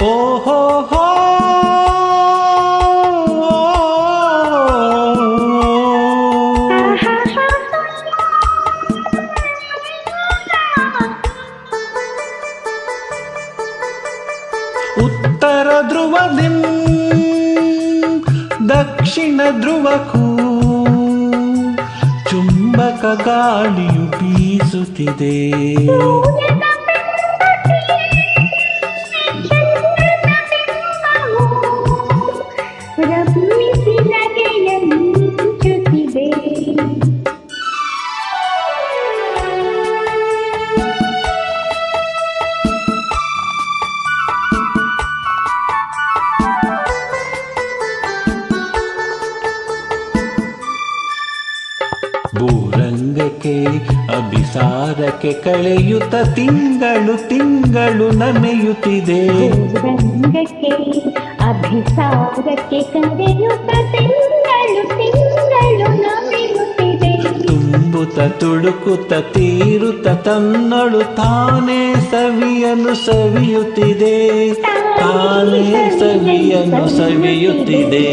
ಓಹೋ ಹೋ ಉತ್ತರ ಧ್ರುವದಿ ದಕ್ಷಿಣ ಧ್ರುವಕ್ಕೂ ಚುಂಬಕ ಗಾಳಿಯು ಬೀಸುತ್ತಿದೆ. ಭೂರಂಗಕ್ಕೆ ಅಭಿಸಾರಕ್ಕೆ ಕಳೆಯುತ್ತ ತಿಂಗಳು ತಿಂಗಳು ನಮೆಯುತ್ತಿದೆ. ಭೂರಂಗಕ್ಕೆ ಅಭಿಸಾರಕ್ಕೆ ಕಳೆಯುತ್ತ ತಿಂಗಳು ತಿಂಗಳು ನಮೆಯುತ್ತಿದೆ. ತುಂಬುತ್ತ ತುಳುಕುತ್ತ ತೀರುತ್ತ ತನ್ನಳು ತಾನೇ ಸವಿಯಲು ಸವಿಯುತ್ತಿದೆ. ತಾನೇ ಸವಿಯಲು ಸವಿಯುತ್ತಿದೆ.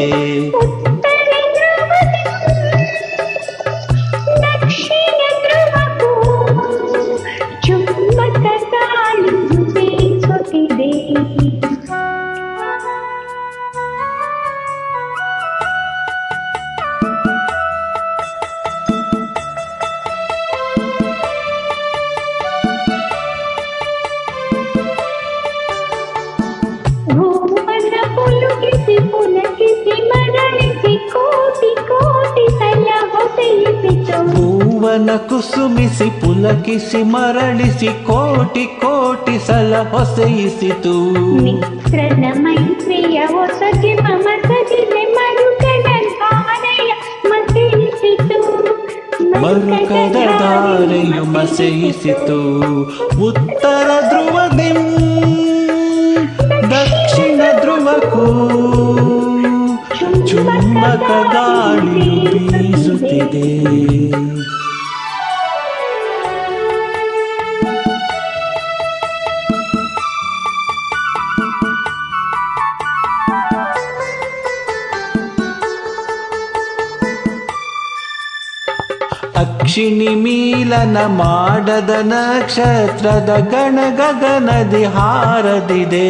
ಭುವನ ಕುಸುಮಿಸಿ ಪುಲಕಿಸಿ ಮರಳಿಸಿ ಕೋಟಿ ಕೋಟಿ ಸಲ ಹೊಸೆಯಿಸಿತು. ಮಿತ್ರನ ಮೈತ್ರಿಯ ಹೊಸಗೆ ಮಮತದಿದೆ ಮರುಕದ ಧಾರೆಯ ಮಸೆಯಿಸಿತು. ಮರುಕದ ಧಾರೆಯು ಮಸೆಯಿಸಿತು. ಉತ್ತರ ಧ್ರುವದಿ ದಕ್ಷಿಣ ಧ್ರುವಕ್ಕೂ ಚುಂಬಕ ಗಾಳಿಯು ಬೀಸುತ್ತಿದೆ. ಅಕ್ಷಿಣಿ ಮೀಲನ ಮಾಡದ ನಕ್ಷತ್ರದ ಗಣ ಗಗನದಿ ಹಾರದಿದೆ.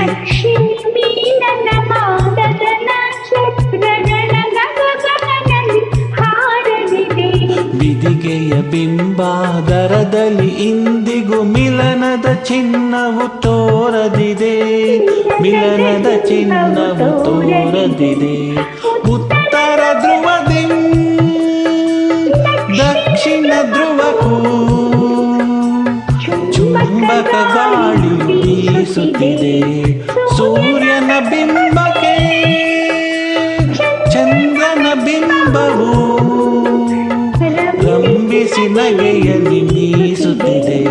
ಅಕ್ಷಿಣಿ ಮೀಲನ ಮಾಡದ ನಕ್ಷತ್ರ ಗಣ ಗಗನದಿ ಹಾರದಿದೆ. ಬಿದಿಗೆಯ ಬಿಂಬಾದರದಲ್ಲಿ ಇಂದಿಗೂ ಮಿಲನದ ಚಿನ್ನವು ತೋರದಿದೆ. ಮಿಲನದ ಚಿನ್ನವು ತೋರದಿದೆ. ಉತ್ತರ ಧ್ರುವದಿ ದಕ್ಷಿಣ ಧ್ರುವಕ್ಕೂ ಚುಂಬಕ ಗಾಳಿಯು ಬೀಸುತ್ತಿದೆ. ಸೂರ್ಯನ ಬಿಂಬಕ್ಕೆ ಚಂದ್ರನ ಬಿಂಬವು ರಂಭಿಸಿ ನಗೆಯಲ್ಲಿ ಬೀಸುತ್ತಿದೆ.